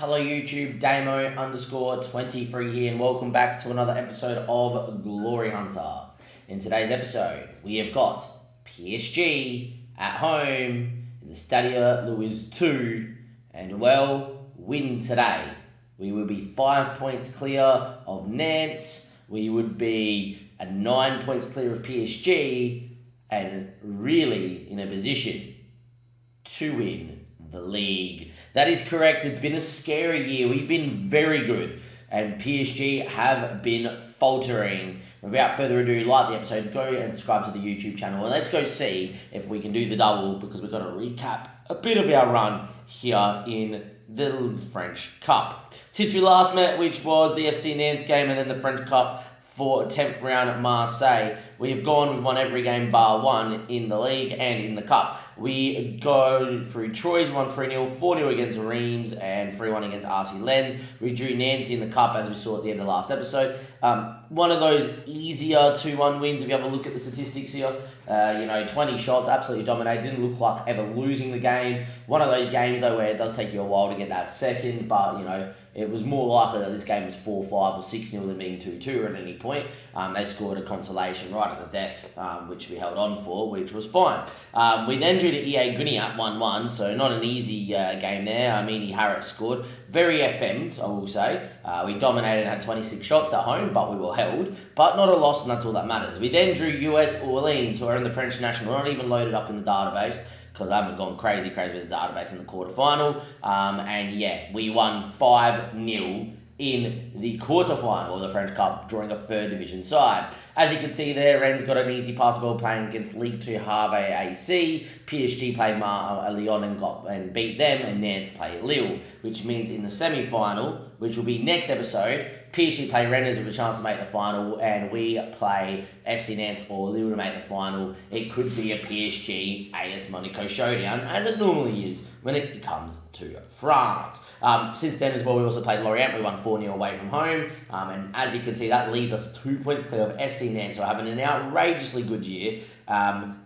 Hello YouTube, Damo_23 here, and welcome back to another episode of Glory Hunter. In today's episode, we have got PSG at home in the Stadia Louis II, and win today. We will be 5 points clear of Nantes, we would be 9 points clear of PSG, and really in a position to win the league. That is correct. It's been a scary year. We've been very good, and PSG have been faltering. Without further ado, like the episode, go and subscribe to the YouTube channel, and let's go see if we can do the double, because we're going to recap a bit of our run here in the French Cup. Since we last met, which was the FC Nantes game and then the French Cup for 10th round at Marseille, we have we've won every game bar one in the league and in the cup. We go through Troyes, won 3-0, 4-0 against Reims, and 3-1 against RC Lens. We drew Nancy in the cup, as we saw at the end of the last episode. One of those easier 2-1 wins, if you have a look at the statistics here. 20 shots, absolutely dominated. Didn't look like ever losing the game. One of those games, though, where it does take you a while to get that second, but, it was more likely that this game was 4-5 or 6-0 than being 2-2 at any point. They scored a consolation right at the death, which we held on for, which was fine. We then drew to EA Guinea 1-1, so not an easy game there. Amini Harrit scored. Very FM'd, I will say. We dominated and had 26 shots at home, but we were held. But not a loss, and that's all that matters. We then drew US Orleans, who are in the French national. We're not even loaded up in the database, because I haven't gone crazy with the database in the quarterfinal. We won 5-0 in the quarterfinal of the French Cup, drawing a third division side. As you can see there, Rennes got an easy pass ball playing against Ligue 2 Harvey AC. PSG played Lyon and beat them, and Nantes played Lille, which means in the semi-final, which will be next episode, PSG play Rennes with a chance to make the final, and we play FC Nantes or Lille to make the final. It could be a PSG AS Monaco showdown, as it normally is when it comes to France. Since then as well, we also played Lorient. We won 4-0 away from home, and as you can see, that leaves us 2 points clear of SC Nantes, who are having an outrageously good year.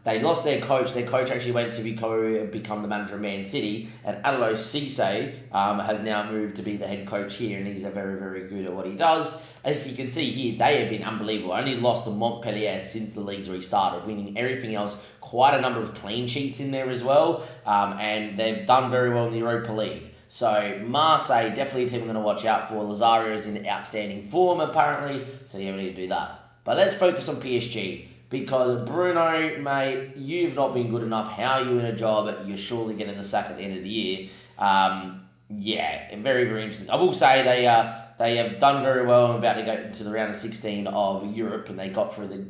They lost their coach. Their coach actually went to become the manager of Man City, and Adelo Cisse has now moved to be the head coach here, and he's very, very good at what he does. As you can see here, they have been unbelievable. Only lost to Montpellier since the league's restarted, winning everything else. Quite a number of clean sheets in there as well, and they've done very well in the Europa League. So Marseille, definitely a team I'm going to watch out for. Lazario is in outstanding form apparently, so you need to do that. But let's focus on PSG. Because Bruno, mate, you've not been good enough. How are you in a job? You're surely getting the sack at the end of the year. Very, very interesting. I will say they have done very well. I'm about to go to the round of 16 of Europe, and they got through the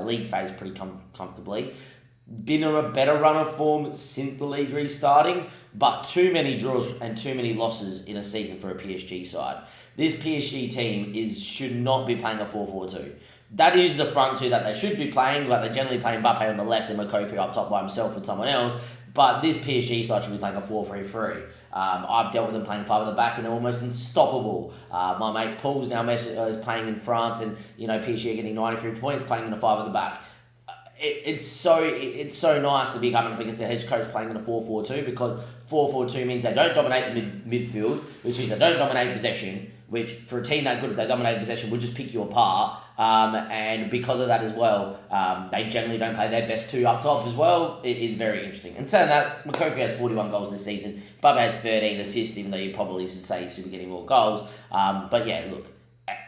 league phase pretty comfortably. Been on a better run of form since the league restarting, but too many draws and too many losses in a season for a PSG side. This PSG team should not be playing a 4-4-2. That is the front two that they should be playing. Like, they generally play Mbappe on the left and Moukoko up top by himself with someone else. But this PSG side should be playing a 4-3-3. I've dealt with them playing 5 at the back, and they're almost unstoppable. My mate Paul's now is playing in France, and PSG are getting 93 points playing in a 5 at the back. It's so nice to be coming up against a head coach playing in a 4-4-2, because 4-4-2 means they don't dominate the midfield, which means they don't dominate possession, which for a team that good, if they dominate possession, will just pick you apart. And because of that as well, they generally don't play their best two up top as well. It is very interesting. And saying that, Moukoko has 41 goals this season. Mbappe has 13 assists, even though you probably should say he should be getting more goals. But yeah, look,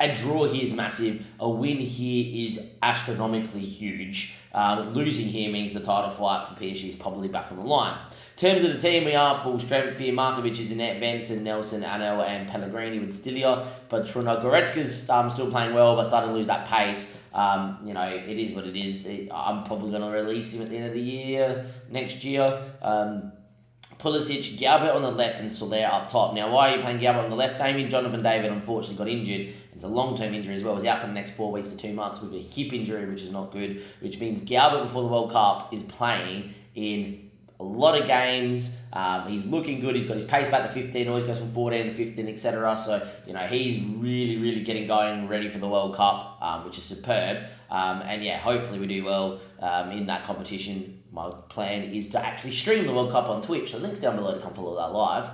a draw here is massive. A win here is astronomically huge. Losing here means the title fight for PSG is probably back on the line. In terms of the team, we are full strength here. Markovic is in net, Venson, Nelson, Anel, and Pellegrini with Stilia. But Truno Goretzka's still playing well, but starting to lose that pace. It is what it is. I'm probably going to release him at the end of the year, next year. Pulisic, Galbert on the left, and Soler up top. Now, why are you playing Galbert on the left? Damien Jonathan David unfortunately got injured. It's a long-term injury as well. He's out for the next 4 weeks to 2 months with a hip injury, which is not good, which means Galbert before the World Cup is playing in a lot of games. He's looking good. He's got his pace back to 15, always goes from 14 to 15, etc. So, he's really, really getting going, ready for the World Cup, which is superb. And yeah, hopefully we do well in that competition. My plan is to actually stream the World Cup on Twitch. The link's down below to come follow that live.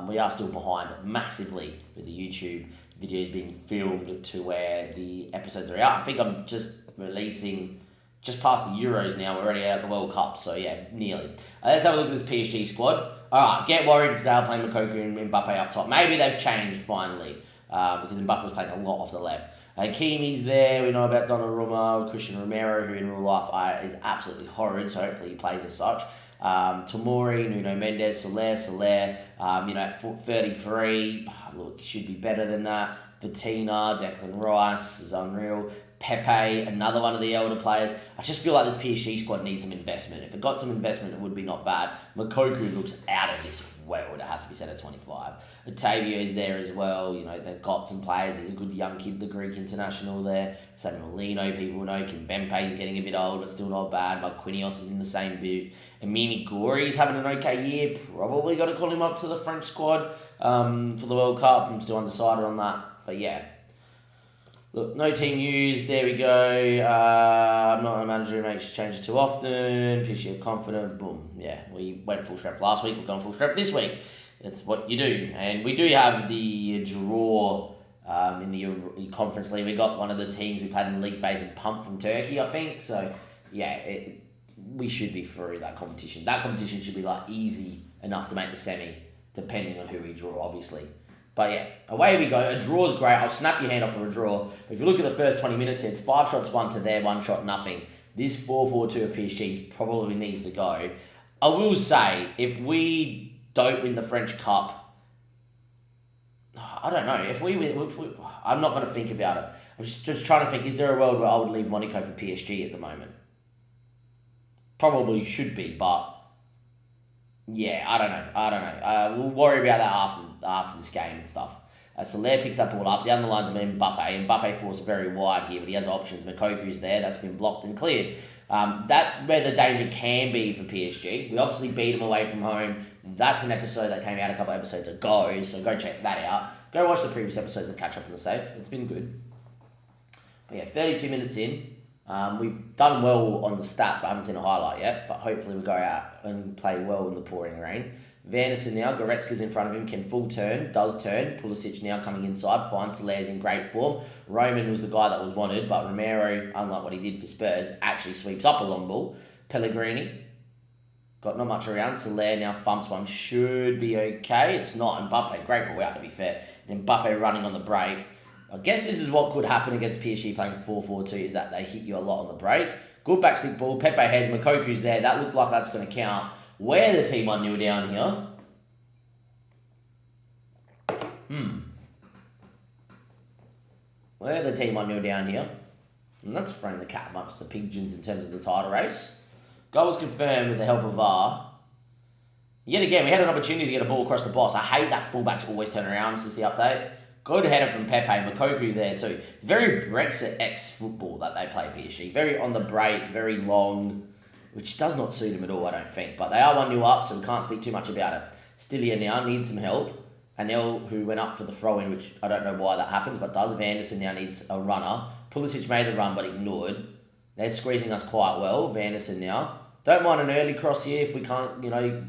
We are still behind massively with the YouTube videos being filmed to where the episodes are out. I think I'm just releasing just past the Euros now. We're already out of the World Cup, so yeah, nearly. Let's have a look at this PSG squad. Alright, get worried because they are playing Moukoko and Mbappe up top. Maybe they've changed finally, because Mbappe was playing a lot off the left. Hakimi's there, we know about Donnarumma, Christian Romero, who in real life is absolutely horrid, so hopefully he plays as such. Tomori, Nuno Mendes, Soler, at 33, look, should be better than that. Vitina, Declan Rice is unreal. Pepe, another one of the elder players. I just feel like this PSG squad needs some investment. If it got some investment, it would be not bad. Moukoko looks out of this world, it has to be said, at 25. Otavio is there as well. They've got some players. He's a good young kid, the Greek international there. Samuel Lino, people know. Kimpembe is getting a bit old, but still not bad. Marquinhos is in the same boot. Amini Gori's having an okay year. Probably got to call him up to the French squad for the World Cup. I'm still undecided on that. But yeah. Look, no team used. There we go. I'm not a manager who makes changes too often. PSG are confident. Boom. Yeah, we went full strength last week. We're going full strength this week. That's what you do. And we do have the draw in the Conference League. We got one of the teams we played in the league phase and pumped from Turkey, I think. So, yeah, we should be through that competition. That competition should be easy enough to make the semi, depending on who we draw, obviously. But yeah, away we go. A draw is great. I'll snap your hand off for a draw. But if you look at the first 20 minutes, it's 5 shots, 1 to there, 1 shot, nothing. This 4-4-2 of PSG probably needs to go. I will say, if we don't win the French Cup, I don't know. If we I'm not going to think about it. I'm just trying to think, is there a world where I would leave Monaco for PSG at the moment? Probably should be, but yeah, I don't know. We'll worry about that after this game and stuff. Soler picks that ball up, down the line to Mbappe. Mbappe falls very wide here, but he has options. Moukoko's there, that's been blocked and cleared. That's where the danger can be for PSG. We obviously beat them away from home. That's an episode that came out a couple of episodes ago, so go check that out. Go watch the previous episodes to catch up on the safe. It's been good. But yeah, 32 minutes in. We've done well on the stats, but I haven't seen a highlight yet. But hopefully we go out and play well in the pouring rain. Vanessa now, Goretzka's in front of him, can full turn, does turn. Pulisic now coming inside, finds Soler's in great form. Roman was the guy that was wanted, but Romero, unlike what he did for Spurs, actually sweeps up a long ball. Pellegrini, got not much around. Soler now thumps one, should be okay. It's not. Mbappe, great ball out to be fair. And Mbappe running on the break. I guess this is what could happen against PSG playing 4-4-2, is that they hit you a lot on the break. Good backstick ball, Pepe heads, Moukoko's there. That looked like that's going to count. Where the team 1-0 down here. Where the team 1-0 down here. And that's throwing the cat amongst the pigeons in terms of the title race. Goal was confirmed with the help of VAR. Yet again, we had an opportunity to get a ball across the box. I hate that fullbacks always turn around since the update. Good header from Pepe, Moukoko there too. Very Brexit-X football that they play, PSG. Very on the break, very long, which does not suit them at all, I don't think. But they are 1-0 up, so we can't speak too much about it. Stilia now needs some help. Anel, who went up for the throw-in, which I don't know why that happens, but does. Vanderson now needs a runner. Pulisic made the run, but ignored. They're squeezing us quite well. Vanderson now. Don't mind an early cross here if we can't,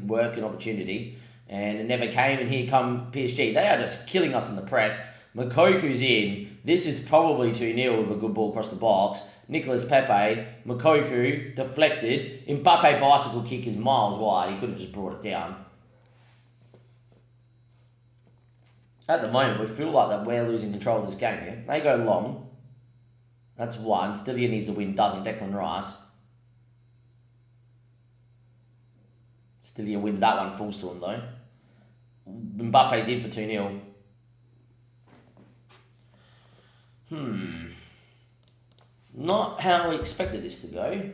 work an opportunity. And it never came, and here come PSG. They are just killing us in the press. Moukoko's in. This is probably 2-0 with a good ball across the box. Nicolas Pepe, Moukoko, deflected. Mbappe bicycle kick is miles wide. He could have just brought it down. At the moment, we feel like that we're losing control of this game here. They go long. That's one. Stilia needs to win, doesn't. Declan Rice. Stilia wins that one, falls to him though. Mbappe's in for 2-0. Not how we expected this to go.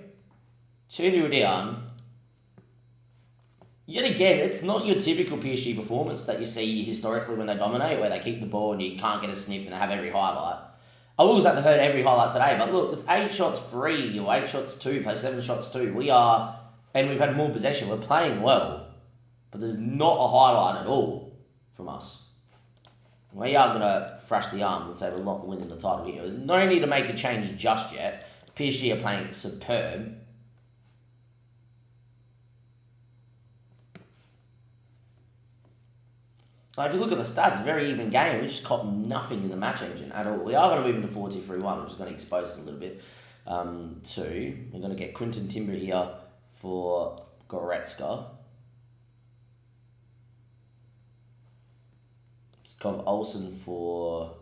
2-0 down. Yet again, it's not your typical PSG performance that you see historically when they dominate, where they keep the ball and you can't get a sniff and they have every highlight. I was at the heard every highlight today, but look, it's 8 shots 3 or 8 shots 2, play 7 shots 2. We are, and we've had more possession. We're playing well, but there's not a highlight at all from us. We are going to thrash the arms and say we're not winning the title here. No need to make a change just yet. PSG are playing superb. Like, if you look at the stats, it's a very even game. We just caught nothing in the match engine at all. We are going to move into 4-2-3-1, which is going to expose us a little bit. We're going to get Quinton Timber here for Goretzka. Skov Olsen for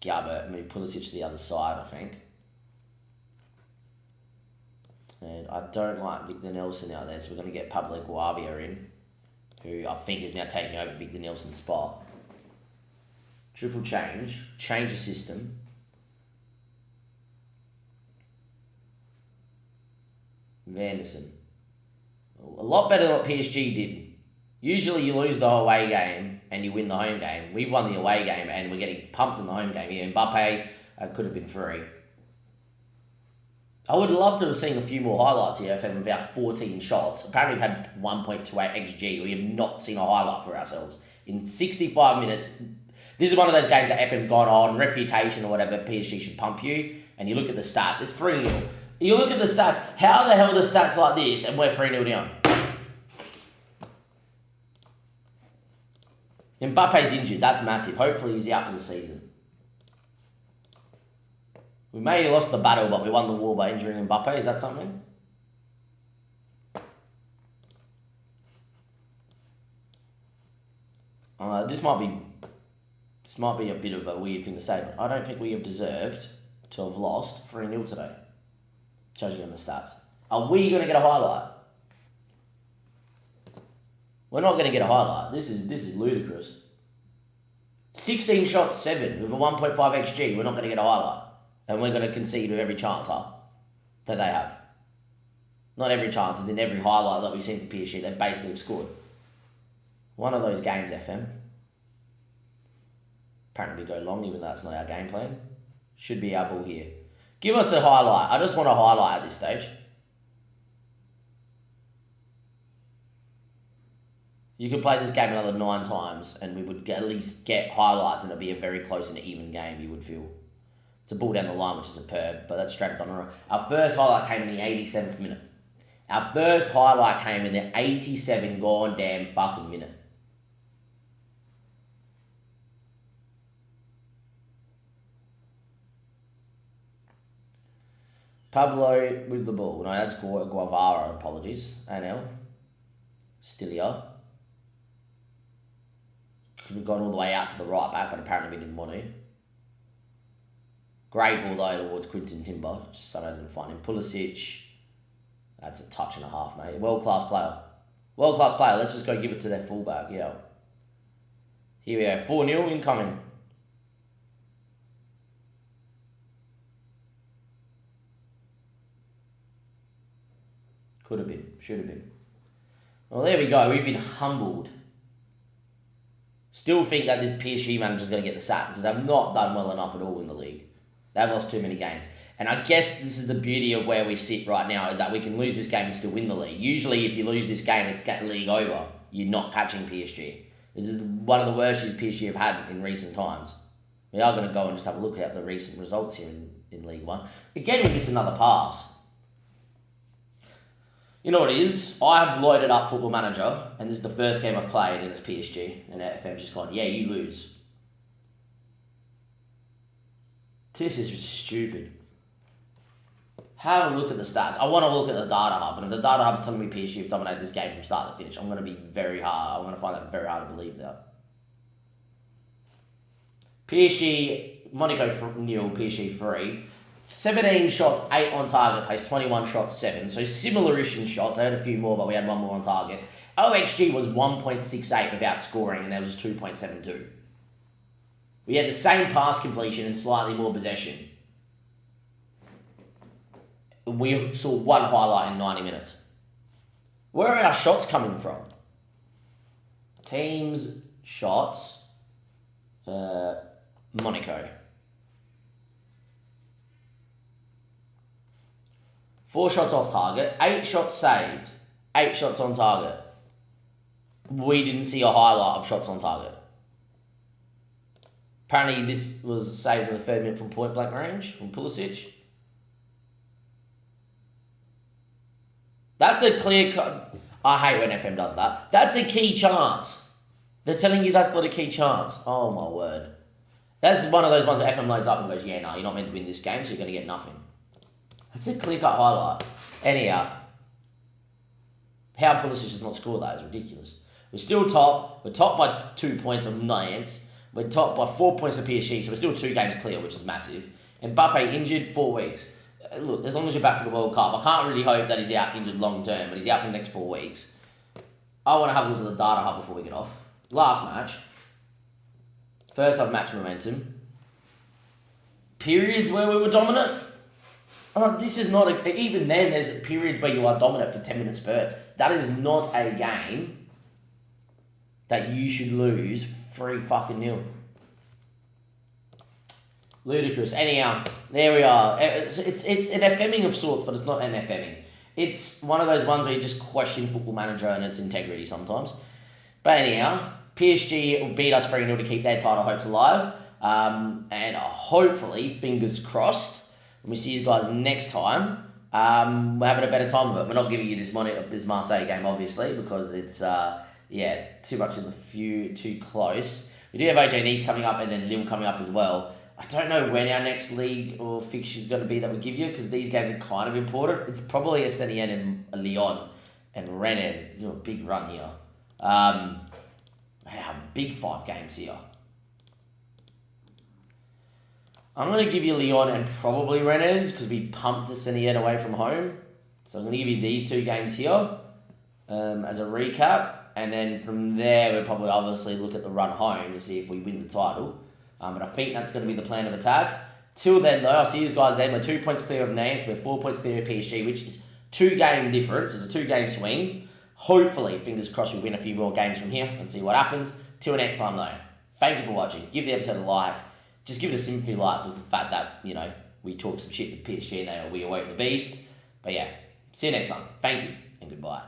Gabbert, and move Pulisic to the other side, I think. And I don't like Victor Nelson out there, so we're going to get Pablo Guavia in, who I think is now taking over Victor Nelson's spot. Triple change the system. Vanderson. A lot better than what PSG did. Usually you lose the away game and you win the home game. We've won the away game and we're getting pumped in the home game. Yeah, Mbappe could have been free. I would love to have seen a few more highlights here from about 14 shots. Apparently we've had 1.28 XG. We have not seen a highlight for ourselves. In 65 minutes, this is one of those games that FM's gone on, reputation or whatever, PSG should pump you. And you look at the stats, it's 3-0. You look at the stats, how the hell are the stats like this and we're 3-0 down? Mbappe's injured, that's massive. Hopefully he's out for the season. We may have lost the battle, but we won the war by injuring Mbappe. Is that something? This might be a bit of a weird thing to say, but I don't think we have deserved to have lost 3-0 today, judging on the stats. Are we going to get a highlight? We're not going to get a highlight. This is ludicrous. 16 shots, 7 with a 1.5 XG. We're not going to get a highlight. And we're going to concede with every chance that they have. Not every chance, it's in every highlight that we've seen for PSG. They basically have scored. One of those games, FM. Apparently we go long, even though that's not our game plan. Should be our ball here. Give us a highlight. I just want a highlight at this stage. You could play this game another 9 times and we would at least get highlights and it'd be a very close and even game, you would feel. It's a ball down the line, which is superb, but that's straight up on the right. Our first highlight came in the 87th minute. Our first highlight came in the 87 gone damn fucking minute. Pablo with the ball. No, that's Guavara, apologies. ANL. Stilia. Could have gone all the way out to the right back, but apparently we didn't want to. Great ball though towards Quinton Timber. Just so I didn't find him. Pulisic. That's a touch and a half, mate. World-class player. World-class player. Let's just go give it to their fullback. Yeah. Here we go. 4-0 incoming. Could have been. Should have been. Well, there we go. We've been humbled. Still think that this PSG manager's going to get the sack because they've not done well enough at all in the league. They've lost too many games. And I guess this is the beauty of where we sit right now, is that we can lose this game and still win the league. Usually if you lose this game, it's get league over. You're not catching PSG. This is one of the worst years PSG have had in recent times. We are going to go and just have a look at the recent results here in League One. Again, we miss another pass. You know what it is? I have loaded up Football Manager, and this is the first game I've played, and it's PSG, and FM's just gone, yeah, you lose. This is just stupid. Have a look at the stats. I want to look at the data hub, and if the data hub's telling me PSG have dominated this game from start to finish, I'm going to be very hard. I'm going to find that very hard to believe that. PSG, Monaco nil, PSG 3. 17 shots, 8 on target, plays 21 shots, 7. So similar-ish in shots. They had a few more, but we had one more on target. OXG was 1.68 without scoring, and that was just 2.72. We had the same pass completion and slightly more possession. We saw one highlight in 90 minutes. Where are our shots coming from? Teams, shots, Monaco. 4 shots off target, 8 shots saved, 8 shots on target. We didn't see a highlight of shots on target. Apparently this was saved in the third minute from point blank range from Pulisic. That's a clear cut. I hate when FM does that. That's a key chance. They're telling you that's not a key chance. Oh my word. That's one of those ones that FM loads up and goes, yeah, no, you're not meant to win this game, so you're going to get nothing. That's a clear-cut highlight. Anyhow, how Pulisic has not scored that is ridiculous. We're still top. We're top by 2 points of Nance. We're top by 4 points of PSG, so we're still 2 games clear, which is massive. And Mbappe injured 4 weeks. Look, as long as you're back for the World Cup, I can't really hope that he's out injured long term, but he's out for the next 4 weeks. I want to have a look at the data hub before we get off. Last match. First half match momentum. Periods where we were dominant. This is not a... Even then, there's periods where you are dominant for 10-minute spurts. That is not a game that you should lose 3-0. Ludicrous. Anyhow, there we are. It's an FMing of sorts, but it's not an FMing. It's one of those ones where you just question Football Manager and its integrity sometimes. But anyhow, PSG will beat us 3-0 to keep their title hopes alive. And hopefully, fingers crossed, when we see you guys next time, we're having a better time with it. We're not giving you this Marseille game, obviously, because it's, too much in the too close. We do have AJ Nice coming up and then Lille coming up as well. I don't know when our next league or fixture is going to be that we give you, because these games are kind of important. It's probably a Saint-Étienne and a Lyon and Rennes. They do a big run here. Big 5 games here. I'm going to give you Lyon and probably Rennes because we pumped the Saint-Étienne away from home. So I'm going to give you these 2 games here as a recap. And then from there, we'll probably obviously look at the run home to see if we win the title. But I think that's going to be the plan of attack. Till then, though, I'll see you guys then. We're 2 points clear of Nantes. We're 4 points clear of PSG, which is 2-game difference. It's a 2-game swing. Hopefully, fingers crossed, we win a few more games from here and see what happens. Till next time, though, thank you for watching. Give the episode a like. Just give it a sympathy like with the fact that, we talk some shit to PSG and we await the beast. But yeah, see you next time. Thank you and goodbye.